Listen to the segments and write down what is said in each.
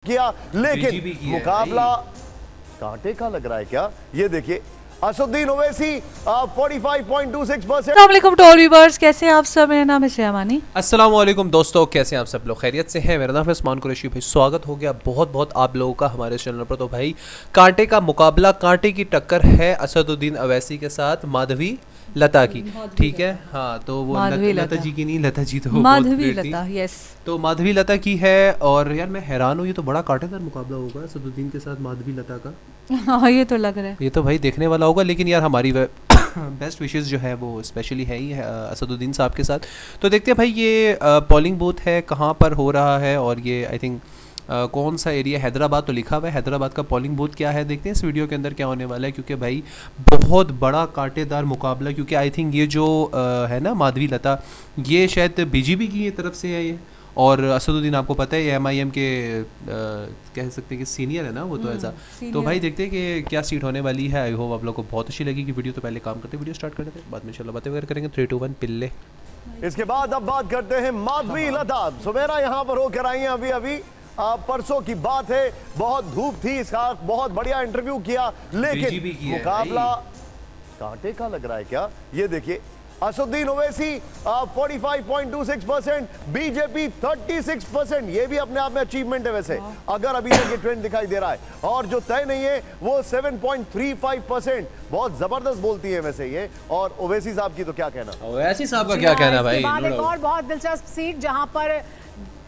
किया, लेकिन मुकाबला कांटे का लग रहा है क्या? ये देखिए असदुद्दीन ओवैसी 45.26%। अस्सलामुअलैकुम टू ऑल व्यूअर्स, कैसे हैं आप सब? मेरा नाम है श्यामानी। अस्सलाम वालेकुम दोस्तों, कैसे हैं आप सब लोग? खैरियत से हैं? मेरा नाम है उस्मान कुरैशी। भाई स्वागत हो गया बहुत बहुत आप लोगों का हमारे चैनल पर। तो भाई कांटे का मुकाबला, कांटे की टक्कर है असदुद्दीन ओवैसी के साथ माधवी लता की, ठीक है। हाँ, तो वो लता जी की नहीं, लता जी तो माधवी लता, यस। तो माधवी लता की है। और यार मैं हैरान हूँ, ये तो बड़ा कांटेदार मुकाबला होगा असदुद्दीन के साथ माधवी लता का। हाँ, ये तो लग रहा है, ये तो भाई देखने वाला होगा। लेकिन यार हमारी बेस्ट विशेस जो है वो स्पेशली है ही असदुद्दीन साहब के साथ। तो देखते हैं भाई ये पोलिंग बूथ है कहाँ पर हो रहा है, और ये आई थिंक कौन सा एरिया, हैदराबाद तो लिखा हुआ है। हैदराबाद का पोलिंग बूथ क्या है, देखते हैं इस वीडियो के अंदर क्या होने वाला है। क्योंकि भाई बहुत बड़ा कांटेदार मुकाबला, क्योंकि आई थिंक ये जो है ना माधवी लता, ये शायद बीजेपी की तरफ से है ये, और असदुद्दीन आपको पता है एमआईएम के कह सकते हैं कि सीनियर है ना वो, तो ऐसा। तो भाई देखते हैं कि क्या सीट होने वाली है। आई होप आप लोग को बहुत अच्छी लगेगी वीडियो। तो पहले काम करते हैं, वीडियो स्टार्ट करते हैं, बाद में इंशाल्लाह बातें वगैरह करेंगे। 3, 2, 1 पिल्ले। इसके बाद अब बात करते हैं माधवी लता। सुमेरा यहाँ पर होकर आई हैं अभी परसों की बात है, बहुत धूप थी, इसका बहुत बढ़िया इंटरव्यू किया, लेकिन मुकाबला कांटे का लग रहा है क्या? ये देखिए असदुद्दीन ओवैसी 45.26%, बीजेपी 36%। ये भी अपने आप में अचीवमेंट है वैसे, अगर अभी तक ये ट्रेंड दिखाई दे रहा है। और जो तय नहीं है वो 7.35%। बहुत जबरदस्त बोलती है वैसे ये। और ओवैसी साहब की तो क्या कहना? ओवैसी साहब का क्या कहना भाई? एक और बहुत दिलचस्प सीट जहां पर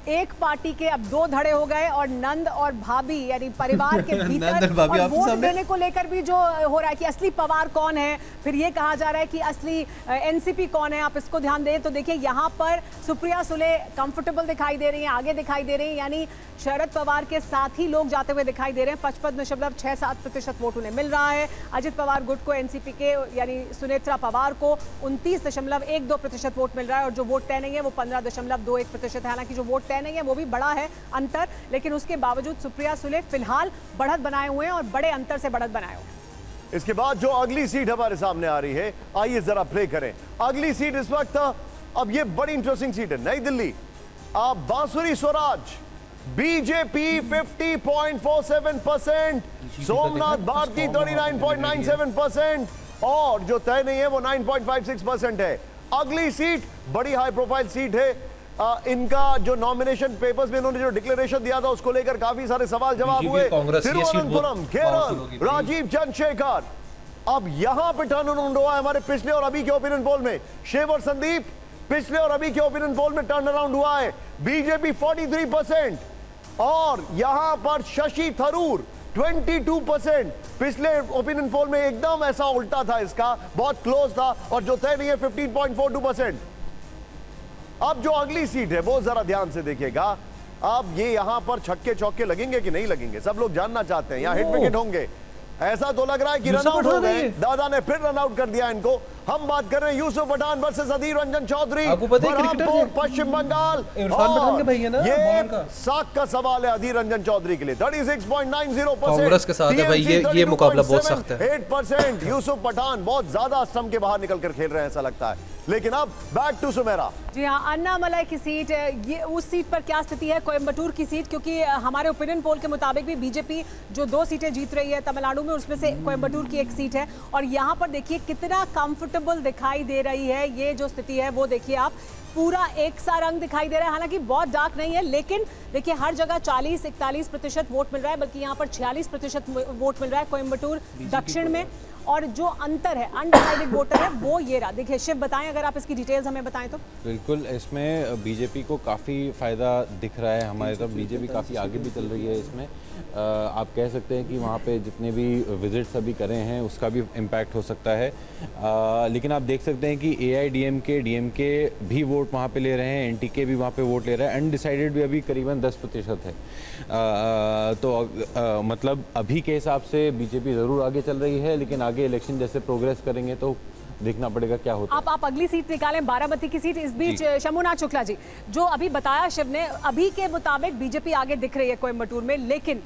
एक पार्टी के अब 2 धड़े हो गए, और नंद और भाभी यानी परिवार के भीतर और वोट देने को लेकर भी जो हो रहा है कि असली पवार कौन है, फिर ये कहा जा रहा है कि असली एनसीपी कौन है। आप इसको ध्यान दें तो देखिए यहाँ पर सुप्रिया सुले कंफर्टेबल दिखाई दे रही हैं, आगे दिखाई दे रही हैं, यानी शरद पवार के साथ ही लोग जाते हुए दिखाई दे रहे हैं। 55.67% वोट उन्हें मिल रहा है। अजित पवार गुट को, एनसीपी के यानी सुनेत्रा पवार को 29.12% वोट मिल रहा है, और जो वोट तय नहीं है वो 15.21% है। हालांकि जो वोट तय नहीं है वो भी बड़ा है अंतर, लेकिन उसके बावजूद सुप्रिया सुले फिलहाल बढ़त बनाए हुए हैं, और बड़े अंतर से बढ़त बनाए हुए हैं। इसके बाद जो अगली सीट हमारे सामने आ रही है, आइए जरा प्ले करें। अगली सीट इस वक्त, अब ये बड़ी इंटरेस्टिंग सीट है, नई दिल्ली। बांसुरी स्वराज, बीजेपी 50.47%, सोमनाथ भारती 39.97%, और जो तय नहीं है वो 9.56% है। अगली सीट बड़ी हाई प्रोफाइल सीट है। इनका जो नॉमिनेशन पेपर्स में इन्होंने जो डिक्लेरेशन दिया था उसको लेकर काफी सारे सवाल जवाब हुए। तिरुवनंतपुरम, केरल, राजीव चंद्रशेखर। अब यहां पे टर्न अराउंड हुआ है हमारे पिछले और अभी के ओपिनियन पोल में। शिव और संदीप, पिछले और अभी के ओपिनियन पोल में टर्न अराउंड हुआ है। बीजेपी 43%, और यहां पर शशि थरूर 22%। पिछले ओपिनियन पोल में एकदम ऐसा उल्टा था, इसका बहुत क्लोज था, और जो तय नहीं है 15.42%। अब जो अगली सीट है वो जरा ध्यान से देखिएगा। अब ये यहां पर छक्के चौके लगेंगे कि नहीं लगेंगे, सब लोग जानना चाहते हैं। यहां हिट विकेट होंगे, ऐसा तो लग रहा है कि रन आउट हो गए। दादा ने फिर रन आउट कर दिया इनको। हम बात कर रहे हैं यूसुफ पठान वर्सेस अधीर रंजन चौधरी, पश्चिम बंगाल। ये साख का सवाल है अधीर रंजन चौधरी के लिए। 36.90% कांग्रेस के साथ है भाई, ये मुकाबला बहुत सख्त है। 8%। यूसुफ पठान बहुत ज्यादा स्टंप के बाहर निकलकर खेल रहे हैं ऐसा लगता है। लेकिन अब बैक टू सुमेरा। जी हाँ, अन्नामलाई की सीट, ये उस सीट पर क्या स्थिति है, कोयम्बटूर की सीट, क्योंकि हमारे ओपिनियन पोल के मुताबिक भी बीजेपी जो 2 सीटें जीत रही है तमिलनाडु में, उसमें से कोयम्बटूर की एक सीट है। और यहाँ पर देखिए कितना कंफर्टेबल दिखाई दे रही है ये जो स्थिति है, वो देखिए आप, पूरा एक सा रंग दिखाई दे रहा है। हालांकि बहुत डार्क नहीं है, लेकिन देखिए हर जगह 40-41% वोट मिल रहा है, बल्कि यहाँ पर 46% वोट मिल रहा है कोयम्बटूर दक्षिण में। और जो अंतर है, अनडिसाइडेड वोटर है, वो ये रहा। देखिए शिव बताएं, अगर आप इसकी डिटेल्स हमें बताएं तो। बिल्कुल, इसमें बीजेपी को काफ़ी फ़ायदा दिख रहा है। हमारी तरफ बीजेपी काफ़ी आगे भी चल रही है इसमें। आप कह सकते हैं कि वहाँ पे जितने भी विजिट्स अभी करे हैं उसका भी इम्पैक्ट हो सकता है। लेकिन आप देख सकते हैं कि AIDMK, DMK भी वोट वहाँ पे ले रहे हैं, NTK भी वहाँ पे वोट ले रहा है, अनडिसाइडेड भी अभी करीबन 10% है। तो मतलब अभी के हिसाब से बीजेपी ज़रूर आगे चल रही है, लेकिन आगे इलेक्शन जैसे प्रोग्रेस करेंगे तो देखना पड़ेगा क्या होता है। आप अगली सीट निकालें, बारामती की सीट। इस बीच शंभुनाथ शुक्ला जी, जो अभी बताया शिव ने, अभी के मुताबिक बीजेपी आगे दिख रही है कोयम्बटूर में, लेकिन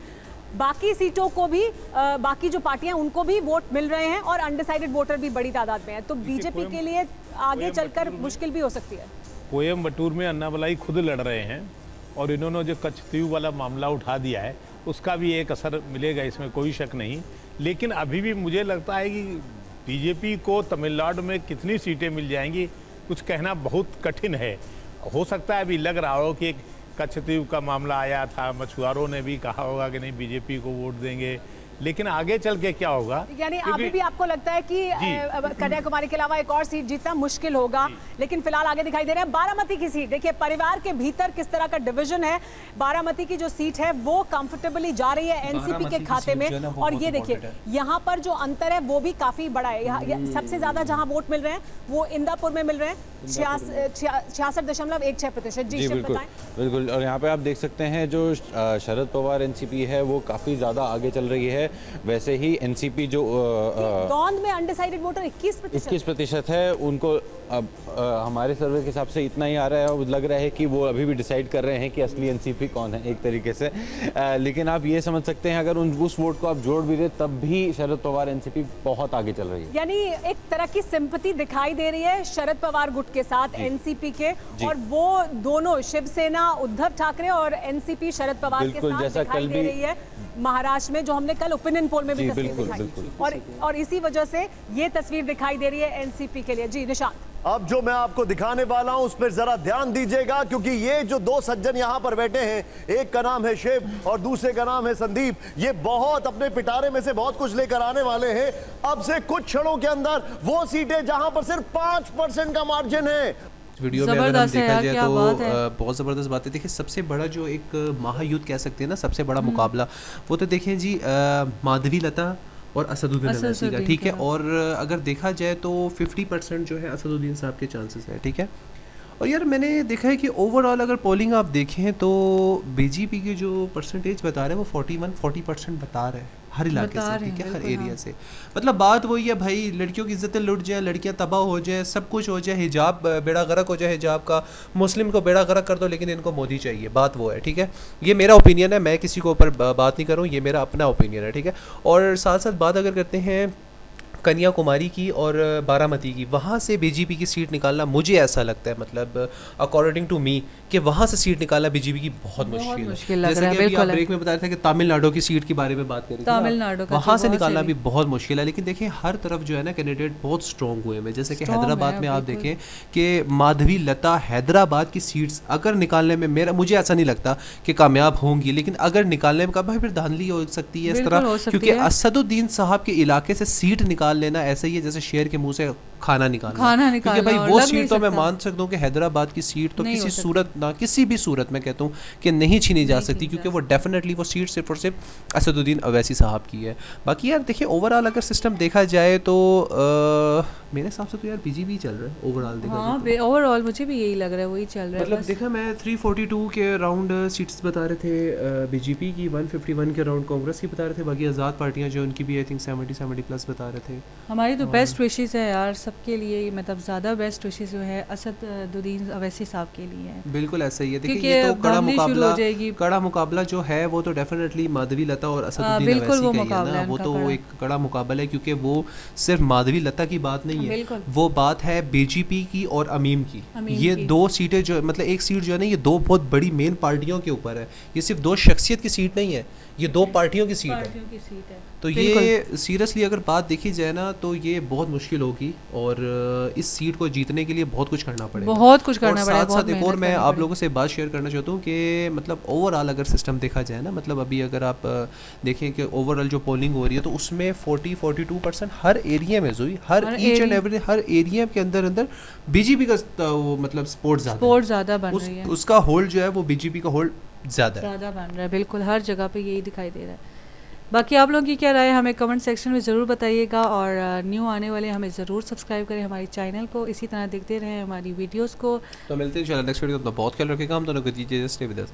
बाकी सीटों को भी बाकी जो पार्टियां उनको भी वोट मिल रहे हैं, और अनडिसाइडेड वोटर भी बड़ी तादाद में है। तो बीजेपी के लिए आगे चलकर मुश्किल भी हो सकती है। कोयम्बटूर में अन्नामलाई खुद लड़ रहे हैं, और इन्होंने जो कच्छतीव वाला मामला उठा दिया है उसका भी एक असर मिलेगा, इसमें कोई शक नहीं। लेकिन अभी भी मुझे लगता है कि बीजेपी को तमिलनाडु में कितनी सीटें मिल जाएंगी कुछ कहना बहुत कठिन है। हो सकता है अभी लग रहा हो कि एक कच्छतीव का मामला आया था, मछुआरों ने भी कहा होगा कि नहीं बीजेपी को वोट देंगे, लेकिन आगे चल के क्या होगा। यानी अभी भी आपको लगता है कि कन्याकुमारी के अलावा एक और सीट जीतना मुश्किल होगा, लेकिन फिलहाल आगे दिखाई दे रहा है बारामती की सीट। देखिए परिवार के भीतर किस तरह का डिवीजन है। बारामती की जो सीट है वो कंफर्टेबली जा रही है एनसीपी के खाते में, और ये देखिए यहाँ पर जो अंतर है वो भी काफी बड़ा है। सबसे ज्यादा जहाँ वोट मिल रहे हैं वो इंदापुर में मिल रहे हैं 66.16%। जी बिल्कुल बिल्कुल। और यहाँ पे आप देख सकते हैं जो शरद पवार एनसीपी है वो काफ़ी ज़्यादा आगे चल रही है। वैसे ही एनसीपी जो गोंद में अनडिसाइडेड वोटर 21% है, उनको अब हमारे सर्वे के हिसाब से इतना ही आ रहा है और लग रहा है कि वो अभी भी डिसाइड कर रहे हैं कि असली एनसीपी कौन है एक तरीके से। लेकिन आप ये समझ सकते हैं अगर उस वोट को आप जोड़ भी दे तब भी शरद पवार एनसीपी बहुत आगे चल रही है। यानी एक तरह की सिंपैथी दिखाई दे रही है शरद पवार गुट के साथ एनसीपी के, और वो दोनों शिवसेना उद्धव ठाकरे और एनसीपी शरद पवार के साथ दिखाई दे रही है महाराष्ट्र में, जो हमने कल ओपिनियन पोल में भी तस्वीर दिखाई, और इसी वजह से ये तस्वीर दिखाई दे रही है एनसीपी के लिए। जी निशांत, अब जो मैं आपको दिखाने वाला हूं उस पर जरा ध्यान दीजिएगा, क्योंकि ये जो दो सज्जन यहां पर बैठे हैं, एक का नाम है शिव और दूसरे का नाम है संदीप, ये बहुत अपने पिटारे में से बहुत कुछ लेकर आने वाले हैं। अब से कुछ क्षणों के अंदर वो सीटें जहां पर सिर्फ 5% का मार्जिन है। वीडियो में अगर हम देखा जाए तो बहुत ज़बरदस्त बात है। देखिए सबसे बड़ा जो एक महायुद्ध कह सकते हैं ना, सबसे बड़ा मुकाबला वो तो देखें जी माधवी लता और असदुद्दीन अवैसी का, ठीक है। और अगर देखा जाए तो 50% जो है असदुद्दीन साहब के चांसेस है, ठीक है। और यार मैंने देखा है कि ओवरऑल अगर पोलिंग आप देखें तो बीजेपी के जो परसेंटेज बता रहे हैं वो 41-40% बता रहे हैं हर इलाके से, ठीक है, हर एरिया से। मतलब बात वही है भाई, लड़कियों की इज्जतें लुट जाए, लड़कियां तबाह हो जाए, सब कुछ हो जाए, हिजाब बेड़ा गर्क हो जाए हिजाब का, मुस्लिम को बेड़ा गर्क कर दो, लेकिन इनको मोदी चाहिए, बात वो है, ठीक है। ये मेरा ओपिनियन है, मैं किसी को ऊपर बात नहीं करूँ, ये मेरा अपना ओपिनियन है, ठीक है। और साथ साथ बात अगर करते हैं कन्याकुमारी की और बारामती की, वहाँ से बीजेपी की सीट निकालना मुझे ऐसा लगता है, मतलब अकॉर्डिंग टू मी, कि वहाँ से सीट निकालना बीजेपी की बहुत मुश्किल है। जैसे कि अभी आप ब्रेक में बता रहे थे कि तमिलनाडु की सीट के बारे में बात करें, तमिलनाडु वहाँ से निकालना भी बहुत मुश्किल है। लेकिन देखिए हर तरफ जो है ना कैंडिडेट बहुत स्ट्रॉन्ग हुए हैं। जैसे कि हैदराबाद में आप देखें कि माधवी लता हैदराबाद की सीट्स अगर निकालने में मुझे ऐसा नहीं लगता कि कामयाब होंगी, लेकिन अगर निकालने में भाई फिर धांधली हो सकती है इस तरह, क्योंकि असदुद्दीन साहब के इलाके से सीट निकाल लेना ऐसा ही है जैसे शेर के मुंह से खाना निकालना, क्योंकि भाई वो सीट तो मैं मान सकता हूँ कि हैदराबाद की सीट तो किसी सूरत ना किसी भी सूरत में कहता हूँ कि नहीं छीनी जा सकती, क्योंकि वो डेफिनेटली वो सीट सिर्फ और सिर्फ असदुद्दीन अवैसी साहब की है। बाकी यार देखिए ओवरऑल अगर सिस्टम देखा जाए तो मेरे हिसाब से तो यार बीजेपी चल रहा है ओवरऑल देखा जाए, ओवरऑल मुझे भी यही लग रहा है, वही चल रहा है। मतलब देखा मैं 342 के अराउंड सीट्स बता रहे थे बीजेपी की, 151 के अराउंड कांग्रेस की बता रहे थे, बाकी आज़ाद पार्टियां जो उनकी भी आई थिंक 70 प्लस बता रहे थे। हमारी तो बेस्ट विशेस है यार सबके लिए, मतलब ज़्यादा बेस्ट विशेस जो है असदुद्दीन अवैसी साहब के लिए है। बिल्कुल ऐसा ही है। देखिए ये तो कड़ा मुकाबला जो है वो तो डेफिनेटली माधवी लता और असदुद्दीन अवैसी का ही है ना, वो तो एक कड़ा मुकाबला है, क्योंकि वो सिर्फ माधवी लता की बात नहीं है, वो बात है बीजेपी की और अमीम की। ये दो सीटें जो मतलब एक सीट जो है ना, ये दो बहुत बड़ी मेन पार्टियों के ऊपर है, ये सिर्फ दो शख्सियत की सीट नहीं है, ये दो पार्टियों की सीट है। तो ये सीरियसली अगर बात देखी जाए ना तो ये बहुत मुश्किल होगी, और इस सीट को जीतने के लिए बहुत कुछ करना पड़ेगा, बहुत कुछ करना पड़ेगा। साथ साथ एक और मैं आप लोगों से बात शेयर करना चाहता हूँ कि मतलब ओवरऑल अगर सिस्टम देखा जाए ना, मतलब अभी अगर आप देखें कि ओवरऑल जो पोलिंग हो रही है तो उसमें 40-42% हर एरिया में हुई, हर ईच एंड एवरी हर एरिया के अंदर बीजेपी का मतलब सपोर्ट ज़्यादा बन रही है, उसका होल्ड जो है वो बीजेपी का होल्ड ज़्यादा बन रहा है। बिल्कुल हर जगह पे यही दिखाई दे रहा है। बाकी आप लोगों की क्या राय है हमें कमेंट सेक्शन में ज़रूर बताइएगा, और न्यू आने वाले हमें ज़रूर सब्सक्राइब करें हमारी चैनल को, इसी तरह देखते रहें हमारी वीडियोस को। तो मिलते हैं इंशाल्लाह नेक्स्ट वीडियो में। बहुत ख्याल रखिएगा, हम दोनों को दीजिए स्टे विद अस।